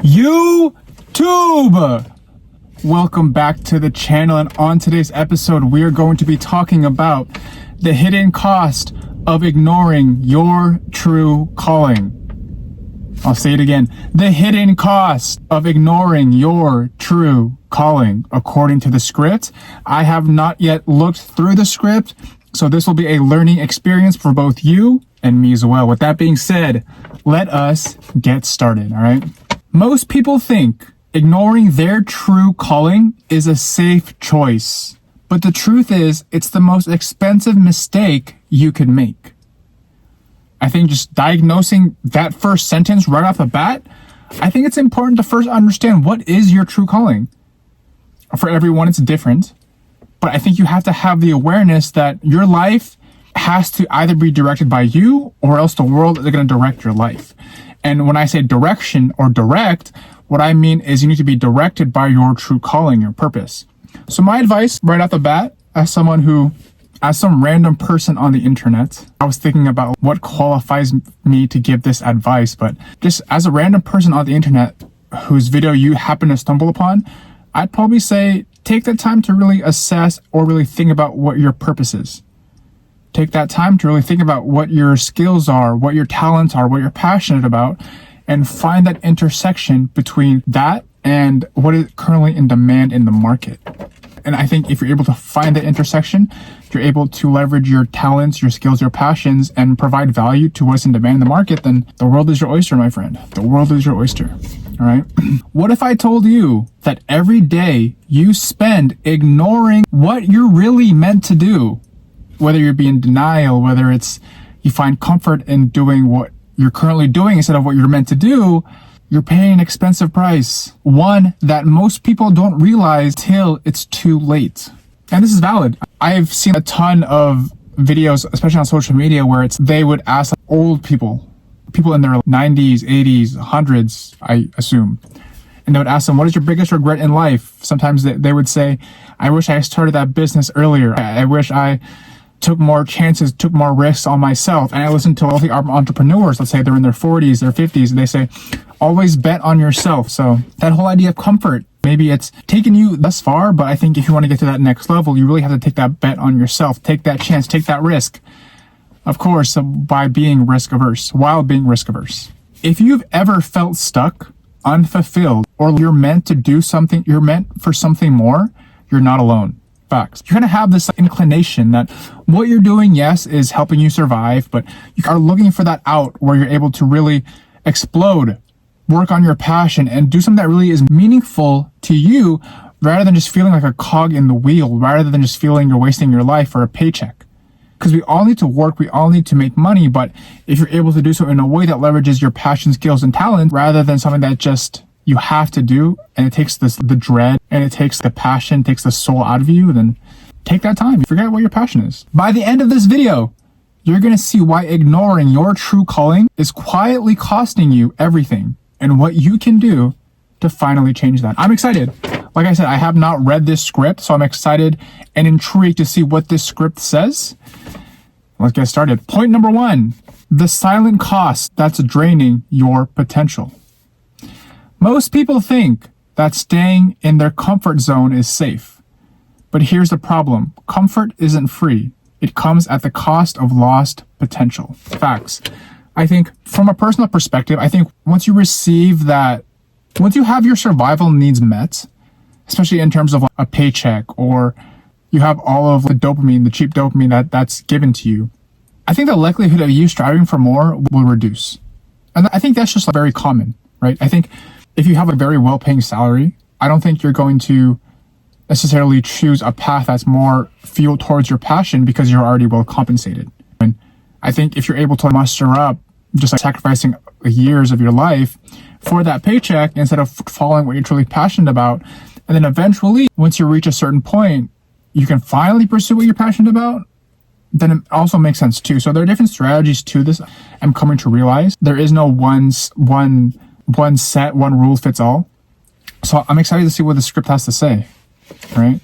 YouTube! Welcome back to the channel, and on today's episode we are going to be talking about the hidden cost of ignoring your true calling. I'll say it again. The hidden cost of ignoring your true calling. According to the script, I have not yet looked through the script, so this will be a learning experience for both you and me as well. With that being said, let us get started, all right? Most people think ignoring their true calling is a safe choice, but the truth is it's the most expensive mistake you could make. I think just diagnosing that first sentence right off the bat, I think it's important to first understand what is your true calling. For everyone, it's different, but I think you have to have the awareness that your life has to either be directed by you or else the world is going to direct your life. And when I say direction or direct, what I mean is you need to be directed by your true calling, your purpose. So my advice right off the bat, as some random person on the internet, I was thinking about what qualifies me to give this advice, but just as a random person on the internet whose video you happen to stumble upon, I'd probably say take the time to really assess or really think about what your purpose is. Take that time to really think about what your skills are, what your talents are, what you're passionate about, and find that intersection between that and what is currently in demand in the market. And I think if you're able to find that intersection, you're able to leverage your talents, your skills, your passions, and provide value to what's in demand in the market, then the world is your oyster, my friend. The world is your oyster. All right. What if I told you that every day you spend ignoring what you're really meant to do? Whether you're being in denial, whether it's you find comfort in doing what you're currently doing instead of what you're meant to do, you're paying an expensive price. One that most people don't realize till it's too late. And this is valid. I've seen a ton of videos, especially on social media, where they would ask old people in their 90s, 80s, 100s, I assume. And they would ask them, what is your biggest regret in life? Sometimes they would say, I wish I started that business earlier. I wish I took more chances, took more risks on myself. And I listen to wealthy entrepreneurs, let's say they're in their 40s, their 50s, and they say, always bet on yourself. So that whole idea of comfort, maybe it's taken you thus far, but I think if you want to get to that next level, you really have to take that bet on yourself, take that chance, take that risk. Of course, by being risk averse, while being risk averse. If you've ever felt stuck, unfulfilled, or you're meant to do something, you're meant for something more, you're not alone. Facts. You're going to have this inclination that what you're doing, yes, is helping you survive, but you are looking for that out where you're able to really explode, work on your passion, and do something that really is meaningful to you rather than just feeling like a cog in the wheel, rather than just feeling you're wasting your life for a paycheck. Because we all need to work, we all need to make money, but if you're able to do so in a way that leverages your passion, skills, and talent, rather than something that just you have to do, and it takes the dread, and it takes the passion, takes the soul out of you, then take that time. Forget what your passion is. By the end of this video, you're going to see why ignoring your true calling is quietly costing you everything, and what you can do to finally change that. I'm excited. Like I said, I have not read this script, so I'm excited and intrigued to see what this script says. Let's get started. Point number 1, the silent cost that's draining your potential. Most people think that staying in their comfort zone is safe. But here's the problem. Comfort isn't free. It comes at the cost of lost potential. Facts. I think from a personal perspective, I think once you have your survival needs met, especially in terms of a paycheck, or you have all of the dopamine, the cheap dopamine that's given to you, I think the likelihood of you striving for more will reduce. And I think that's just very common, right? I think if you have a very well-paying salary, I don't think you're going to necessarily choose a path that's more fueled towards your passion because you're already well compensated. And I think if you're able to muster up just like sacrificing years of your life for that paycheck instead of following what you're truly passionate about, and then eventually, once you reach a certain point, you can finally pursue what you're passionate about, then it also makes sense too. So there are different strategies to this. I'm coming to realize there is no one rule fits all. So I'm excited to see what the script has to say, right?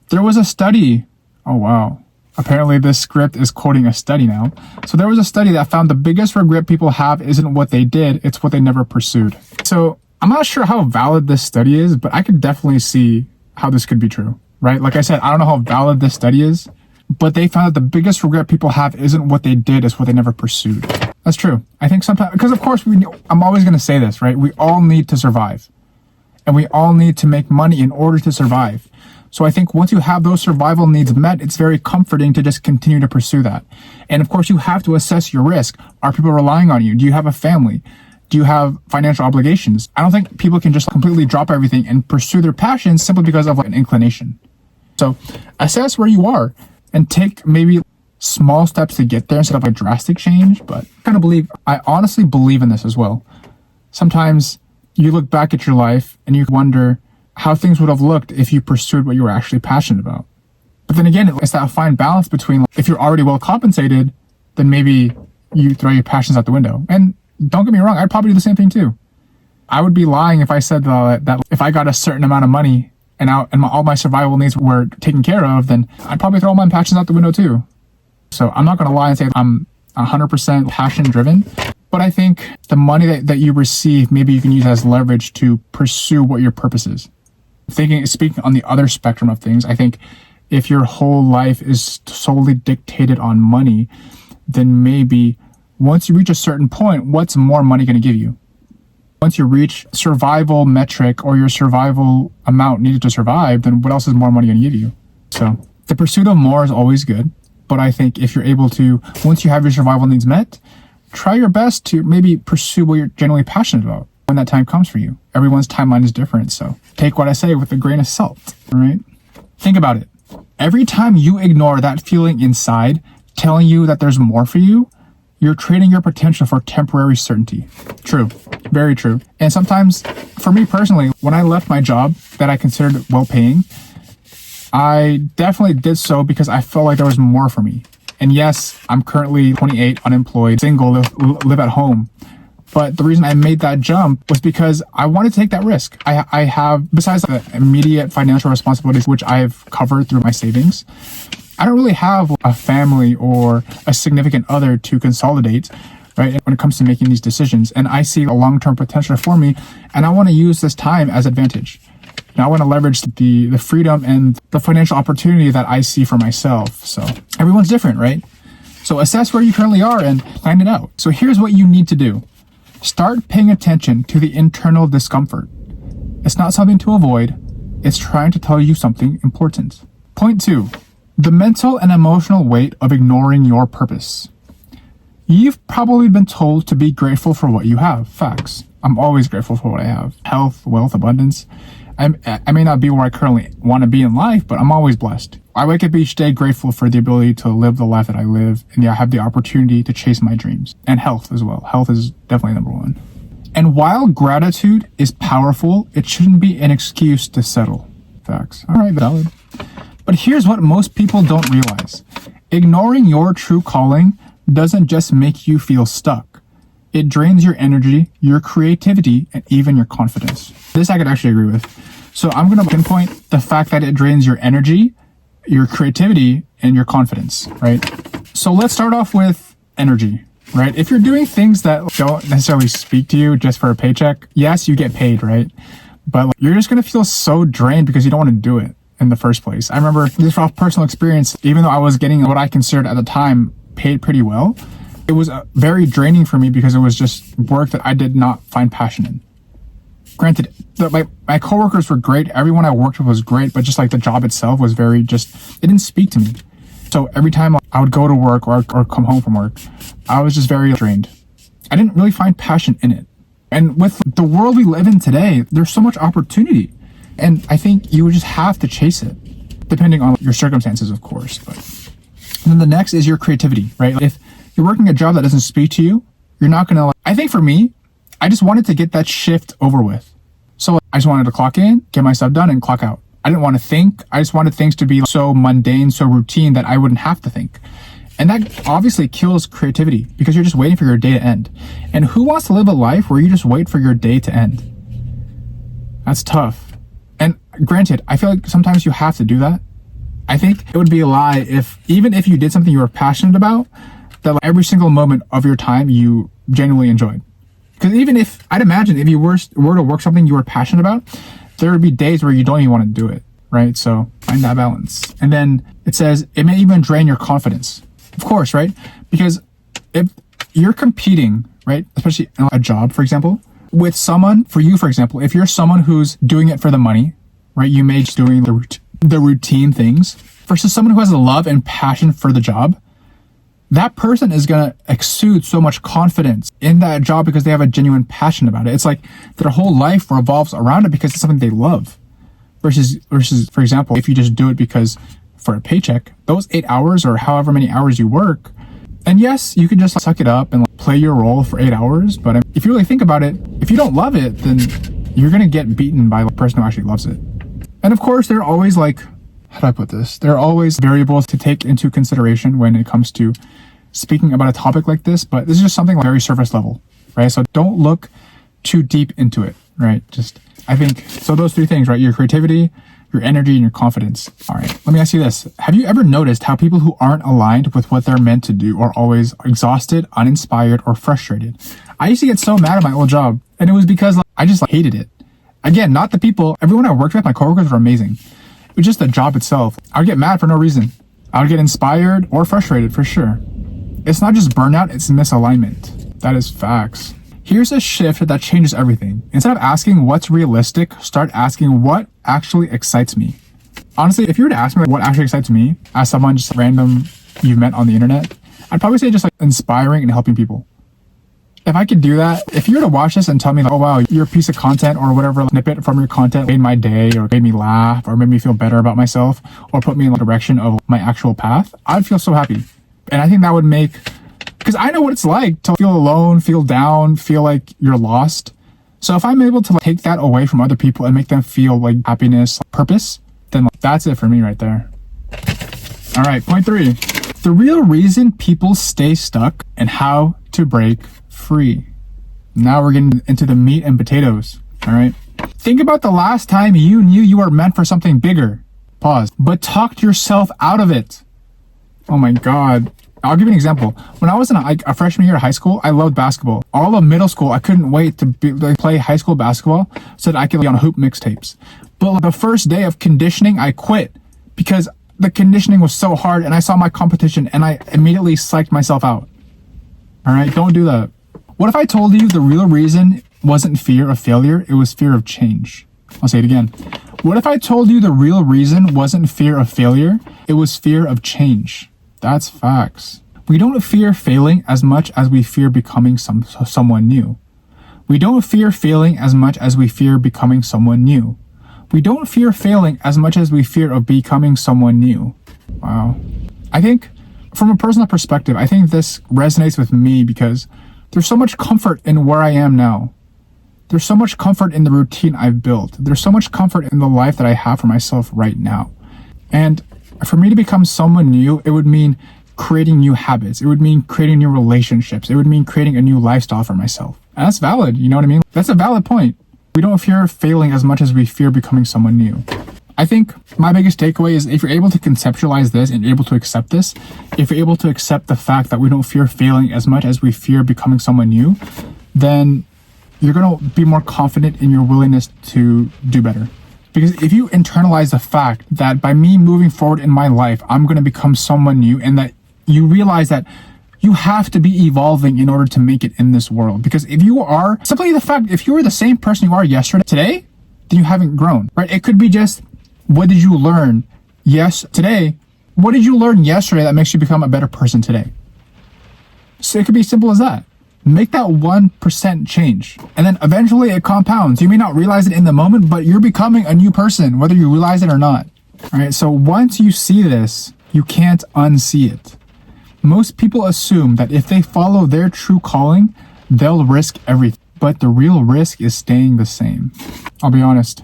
There was a study. Oh, wow. Apparently this script is quoting a study now. So there was a study that found the biggest regret people have isn't what they did, it's what they never pursued. So I'm not sure how valid this study is, but I could definitely see how this could be true, right? Like I said, I don't know how valid this study is, but they found that the biggest regret people have isn't what they did, it's what they never pursued. That's true. I think sometimes, because of course, I'm always going to say this, right? We all need to survive, and we all need to make money in order to survive. So I think once you have those survival needs met, it's very comforting to just continue to pursue that. And of course, you have to assess your risk. Are people relying on you? Do you have a family? Do you have financial obligations? I don't think people can just completely drop everything and pursue their passions simply because of an inclination. So assess where you are and take maybe small steps to get there instead of a drastic change. But I honestly believe in this as well. Sometimes you look back at your life and you wonder how things would have looked if you pursued what you were actually passionate about. But then again, it's that fine balance between, if you're already well compensated, then maybe you throw your passions out the window. And don't get me wrong, I'd probably do the same thing too. I would be lying if I said that if I got a certain amount of money and all my survival needs were taken care of, then I'd probably throw all my passions out the window too. So I'm not going to lie and say I'm 100% passion driven. But I think the money that you receive, maybe you can use as leverage to pursue what your purpose is. Speaking on the other spectrum of things, I think if your whole life is solely dictated on money, then maybe once you reach a certain point, what's more money going to give you? Once you reach survival metric or your survival amount needed to survive, then what else is more money going to give you? So the pursuit of more is always good. But I think if you're able to, once you have your survival needs met, try your best to maybe pursue what you're genuinely passionate about when that time comes for you. Everyone's timeline is different, so take what I say with a grain of salt, all right? Think about it. Every time you ignore that feeling inside telling you that there's more for you, you're trading your potential for temporary certainty. True, very true. And sometimes, for me personally, when I left my job that I considered well-paying, I definitely did so because I felt like there was more for me. And yes, I'm currently 28, unemployed, single, live at home. But the reason I made that jump was because I wanted to take that risk. I have, besides the immediate financial responsibilities, which I've covered through my savings, I don't really have a family or a significant other to consolidate, right, when it comes to making these decisions. And I see a long-term potential for me, and I want to use this time as advantage. Now I want to leverage the freedom and the financial opportunity that I see for myself. So everyone's different, right? So assess where you currently are and plan it out. So here's what you need to do. Start paying attention to the internal discomfort. It's not something to avoid. It's trying to tell you something important. Point 2, the mental and emotional weight of ignoring your purpose. You've probably been told to be grateful for what you have. Facts. I'm always grateful for what I have. Health, wealth, abundance. I may not be where I currently want to be in life, but I'm always blessed. I wake up each day grateful for the ability to live the life that I live, and I have the opportunity to chase my dreams. And health as well. Health is definitely number one. And while gratitude is powerful, it shouldn't be an excuse to settle. Facts. All right, valid. But here's what most people don't realize. Ignoring your true calling doesn't just make you feel stuck. It drains your energy, your creativity, and even your confidence. This I could actually agree with. So I'm going to pinpoint the fact that it drains your energy, your creativity, and your confidence, right? So let's start off with energy, right? If you're doing things that don't necessarily speak to you just for a paycheck, yes, you get paid, right? But you're just going to feel so drained because you don't want to do it in the first place. I remember this off personal experience, even though I was getting what I considered at the time paid pretty well, it was very draining for me because it was just work that I did not find passion in. Granted, my coworkers were great. Everyone I worked with was great, but just like the job itself was it didn't speak to me. So every time I would go to work or come home from work, I was just very drained. I didn't really find passion in it. And with the world we live in today, there's so much opportunity. And I think you would just have to chase it, depending on your circumstances, of course. But then the next is your creativity, right? If you're working a job that doesn't speak to you, you're not going to, I think for me, I just wanted to get that shift over with. So I just wanted to clock in, get my stuff done, and clock out. I didn't want to think. I just wanted things to be so mundane, so routine that I wouldn't have to think. And that obviously kills creativity because you're just waiting for your day to end. And who wants to live a life where you just wait for your day to end? That's tough. And granted, I feel like sometimes you have to do that. I think it would be a lie even if you did something you were passionate about, that every single moment of your time you genuinely enjoyed. Because even if, I'd imagine if you were to work something you were passionate about, there would be days where you don't even want to do it, right? So find that balance. And then it says it may even drain your confidence. Of course, right? Because if you're competing, right, especially in a job, for example, with someone, for you, for example, if you're someone who's doing it for the money, right, you may just doing the routine things versus someone who has a love and passion for the job, that person is going to exude so much confidence in that job because they have a genuine passion about it. It's like their whole life revolves around it because it's something they love. Versus, for example, if you just do it because for a paycheck, those 8 hours or however many hours you work, and yes, you can just suck it up and play your role for 8 hours. But if you really think about it, if you don't love it, then you're going to get beaten by the person who actually loves it. And of course, there are always how do I put this? There are always variables to take into consideration when it comes to speaking about a topic like this, but this is just something very surface level, right? So don't look too deep into it, right? I think, so those three things, right? Your creativity, your energy, and your confidence. All right, let me ask you this. Have you ever noticed how people who aren't aligned with what they're meant to do are always exhausted, uninspired, or frustrated? I used to get so mad at my old job, and it was because I just hated it. Again, not the people. Everyone I worked with, my coworkers were amazing. It was just the job itself. I would get mad for no reason. I would get inspired or frustrated for sure. It's not just burnout, it's misalignment. That is facts. Here's a shift that changes everything. Instead of asking what's realistic, start asking what actually excites me. Honestly, if you were to ask me what actually excites me as someone just random you've met on the internet, I'd probably say just inspiring and helping people. If I could do that, if you were to watch this and tell me oh wow, your piece of content or whatever snippet from your content made my day or made me laugh or made me feel better about myself or put me in the direction of my actual path, I'd feel so happy. And I think that would make, because I know what it's like to feel alone, feel down, feel like you're lost. So if I'm able to take that away from other people and make them feel happiness, purpose, then that's it for me right there. All right, point 3. The real reason people stay stuck and how to break free. Now we're getting into the meat and potatoes. All right. Think about the last time you knew you were meant for something bigger. Pause. But talked yourself out of it. Oh my God. I'll give you an example. When I was in a freshman year of high school, I loved basketball. All of middle school, I couldn't wait to play high school basketball so that I could be on hoop mixtapes. But the first day of conditioning, I quit because the conditioning was so hard and I saw my competition and I immediately psyched myself out. All right, don't do that. What if I told you the real reason wasn't fear of failure, it was fear of change? I'll say it again. What if I told you the real reason wasn't fear of failure, it was fear of change? That's facts. We don't fear failing as much as we fear becoming someone new. We don't fear failing as much as we fear becoming someone new. We don't fear failing as much as we fear of becoming someone new. Wow. I think from a personal perspective, I think this resonates with me because there's so much comfort in where I am now. There's so much comfort in the routine I've built. There's so much comfort in the life that I have for myself right now. And for me to become someone new, it would mean creating new habits. It would mean creating new relationships. It would mean creating a new lifestyle for myself. And that's valid. You know what I mean? That's a valid point. We don't fear failing as much as we fear becoming someone new. I think my biggest takeaway is if you're able to conceptualize this and able to accept this, if you're able to accept the fact that we don't fear failing as much as we fear becoming someone new, then you're going to be more confident in your willingness to do better. Because if you internalize the fact that by me moving forward in my life, I'm going to become someone new, and that you realize that you have to be evolving in order to make it in this world. Because if you are, simply the fact, if you were the same person you are yesterday, today, then you haven't grown, right? It could be just, what did you learn today? What did you learn yesterday that makes you become a better person today? So it could be as simple as that. Make that 1% change. And then eventually it compounds. You may not realize it in the moment, but you're becoming a new person, whether you realize it or not. All right. So once you see this, you can't unsee it. Most people assume that if they follow their true calling, they'll risk everything. But the real risk is staying the same. I'll be honest.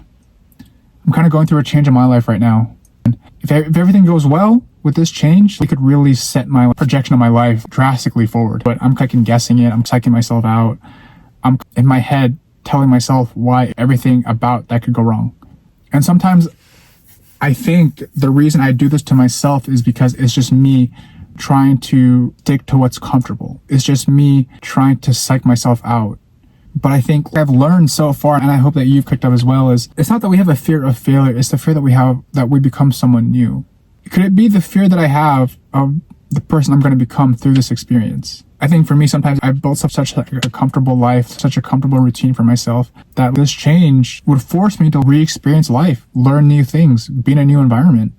I'm kind of going through a change in my life right now. And if everything goes well with this change, it could really set my projection of my life drastically forward. But I'm guessing it. I'm psyching myself out. I'm in my head telling myself why everything about that could go wrong. And sometimes I think the reason I do this to myself is because it's just me trying to stick to what's comfortable. It's just me trying to psych myself out. But I think I've learned so far, and I hope that you've picked up as well, is it's not that we have a fear of failure, it's the fear that we have that we become someone new. Could it be the fear that I have of the person I'm going to become through this experience? I think for me, sometimes I've built up such a comfortable life, such a comfortable routine for myself, that this change would force me to re-experience life, learn new things, be in a new environment.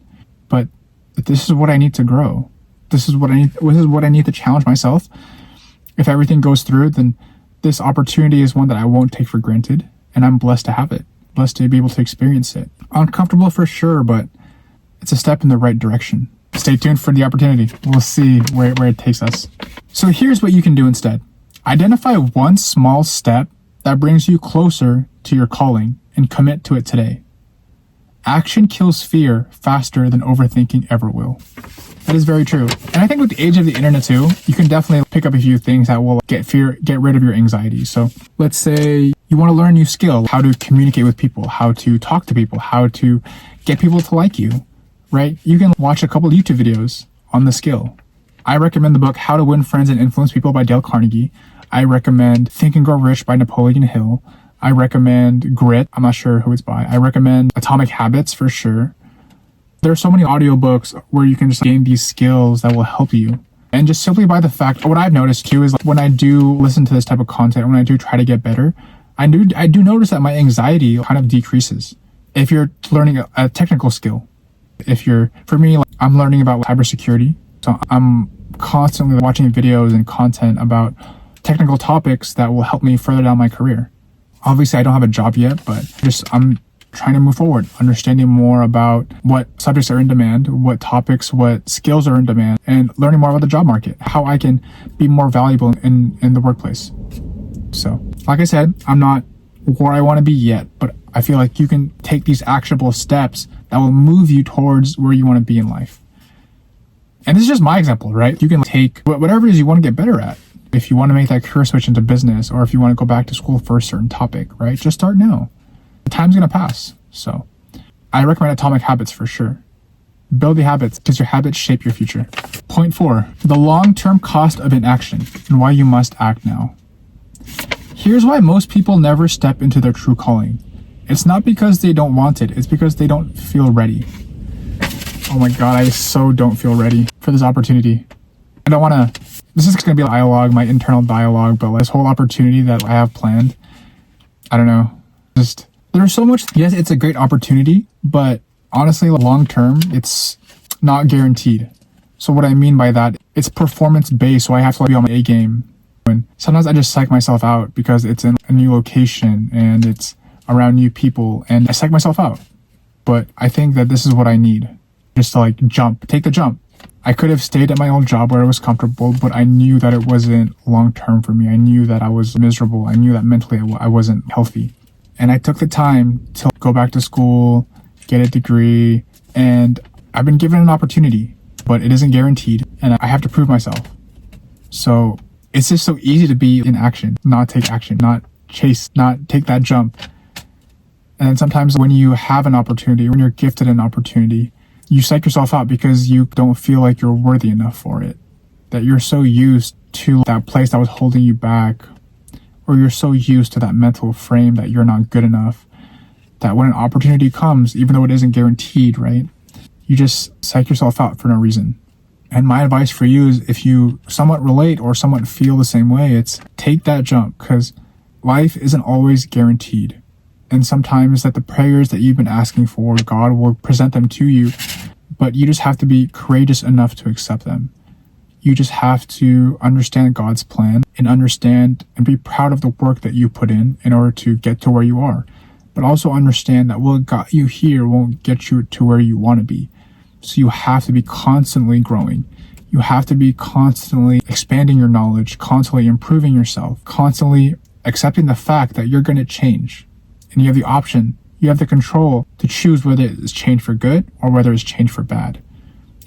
But this is what I need to grow. This is what I need to challenge myself. If everything goes through, then this opportunity is one that I won't take for granted, and I'm blessed to have it, blessed to be able to experience it. Uncomfortable for sure, but it's a step in the right direction. Stay tuned for the opportunity. We'll see where it takes us. So here's what you can do instead. Identify one small step that brings you closer to your calling and commit to it today. Action kills fear faster than overthinking ever will. That is very true. And I think with the age of the internet too, you can definitely pick up a few things that will get rid of your anxiety. So let's say you want to learn a new skill, how to communicate with people, how to talk to people, how to get people to like you, right? You can watch a couple YouTube videos on the skill. I recommend the book How to Win Friends and Influence People by Dale Carnegie. I recommend Think and Grow Rich by Napoleon Hill. I recommend Grit. I'm not sure who it's by. I recommend Atomic Habits for sure. There are so many audiobooks where you can just gain these skills that will help you. And just simply by the fact, what I've noticed too is when I do listen to this type of content, when I do try to get better, I do notice that my anxiety kind of decreases. If you're learning a technical skill, for me, like, I'm learning about cybersecurity. So I'm constantly watching videos and content about technical topics that will help me further down my career. Obviously, I don't have a job yet, but I'm trying to move forward, understanding more about what subjects are in demand, what topics, what skills are in demand, and learning more about the job market, how I can be more valuable in the workplace. So, like I said, I'm not where I want to be yet, but I feel like you can take these actionable steps that will move you towards where you want to be in life. And this is just my example, right? You can take whatever it is you want to get better at. If you want to make that career switch into business, or if you want to go back to school for a certain topic, right? Just start now. The time's going to pass. So I recommend Atomic Habits for sure. Build the habits because your habits shape your future. Point 4, the long-term cost of inaction and why you must act now. Here's why most people never step into their true calling. It's not because they don't want it. It's because they don't feel ready. Oh my God, I so don't feel ready for this opportunity. I don't want to, this is going to be a dialogue, my internal dialogue, but this whole opportunity that I have planned, I don't know. There's so much, yes, it's a great opportunity, but honestly, long term, it's not guaranteed. So what I mean by that, it's performance based, so I have to be on my A game. And sometimes I just psych myself out because it's in a new location and it's around new people, and I psych myself out. But I think that this is what I need, just to take the jump. I could have stayed at my old job where I was comfortable, but I knew that it wasn't long term for me. I knew that I was miserable. I knew that mentally I wasn't healthy. And I took the time to go back to school, get a degree, and I've been given an opportunity, but it isn't guaranteed, and I have to prove myself. So it's just so easy to be in action, not take action, not chase, not take that jump. And then sometimes when you have an opportunity, when you're gifted an opportunity, you psych yourself out because you don't feel like you're worthy enough for it, that you're so used to that place that was holding you back, or you're so used to that mental frame that you're not good enough, that when an opportunity comes, even though it isn't guaranteed, right, you just psych yourself out for no reason. And my advice for you is, if you somewhat relate or somewhat feel the same way, it's take that jump, because life isn't always guaranteed. And sometimes that the prayers that you've been asking for, God will present them to you, but you just have to be courageous enough to accept them. You just have to understand God's plan and understand and be proud of the work that you put in order to get to where you are. But also understand that what got you here won't get you to where you want to be. So you have to be constantly growing. You have to be constantly expanding your knowledge, constantly improving yourself, constantly accepting the fact that you're going to change. And you have the option, you have the control to choose whether it's change for good or whether it's change for bad.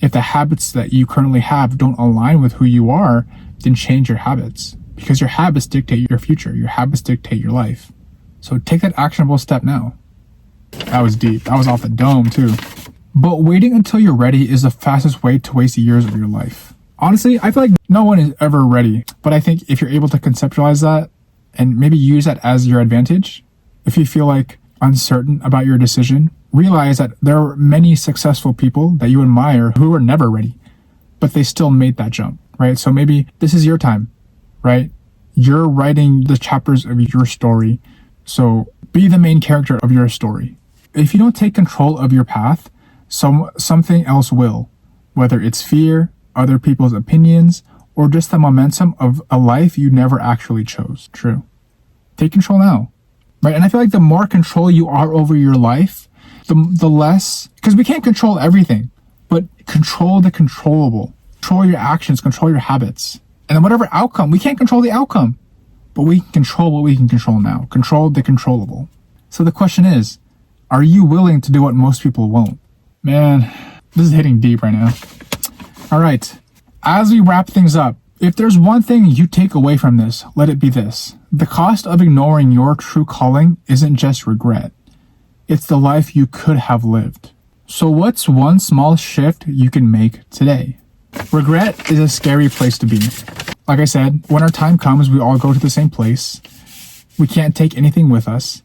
If the habits that you currently have don't align with who you are, then change your habits, because your habits dictate your future. Your habits dictate your life. So take that actionable step now. That was deep. That was off the dome too. But waiting until you're ready is the fastest way to waste years of your life. Honestly, I feel like no one is ever ready. But I think if you're able to conceptualize that and maybe use that as your advantage. If you feel like uncertain about your decision, realize that there are many successful people that you admire who were never ready, but they still made that jump, right? So maybe this is your time, right? You're writing the chapters of your story. So be the main character of your story. If you don't take control of your path, something else will, whether it's fear, other people's opinions, or just the momentum of a life you never actually chose. True. Take control now, right? And I feel like the more control you are over your life, the less, because we can't control everything, but control the controllable. Control your actions, control your habits. And then whatever outcome, we can't control the outcome, but we can control what we can control now. Control the controllable. So the question is, are you willing to do what most people won't? Man, this is hitting deep right now. All right. As we wrap things up, if there's one thing you take away from this, let it be this. The cost of ignoring your true calling isn't just regret. It's the life you could have lived. So what's one small shift you can make today? Regret is a scary place to be. Like I said, when our time comes, we all go to the same place. We can't take anything with us.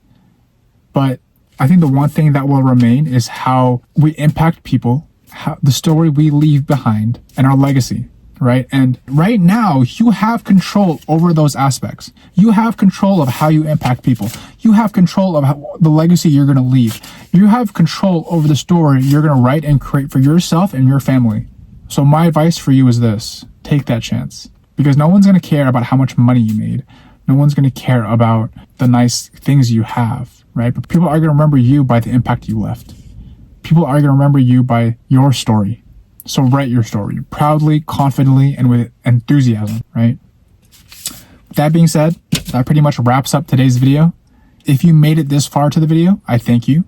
But I think the one thing that will remain is how we impact people, the story we leave behind, and our legacy, right? And right now, you have control over those aspects. You have control of how you impact people. You have control of the legacy you're going to leave. You have control over the story you're going to write and create for yourself and your family. So my advice for you is this: take that chance, because no one's going to care about how much money you made. No one's going to care about the nice things you have, right? But people are going to remember you by the impact you left. People are going to remember you by your story. So write your story proudly, confidently, and with enthusiasm, right? That being said, that pretty much wraps up today's video. If you made it this far to the video, I thank you.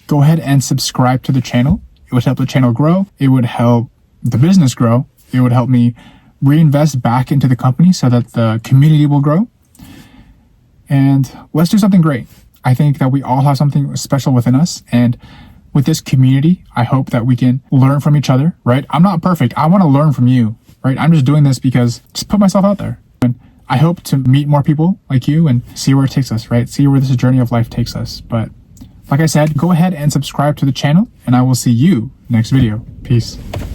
Go ahead and subscribe to the channel. It would help the channel grow. It would help the business grow. It would help me reinvest back into the company so that the community will grow. And let's do something great. I think that we all have something special within us. And with this community, I hope that we can learn from each other, right? I'm not perfect. I want to learn from you, right? I'm just doing this because just put myself out there. And I hope to meet more people like you and see where it takes us, right? See where this journey of life takes us. But like I said, go ahead and subscribe to the channel, and I will see you next video. Peace.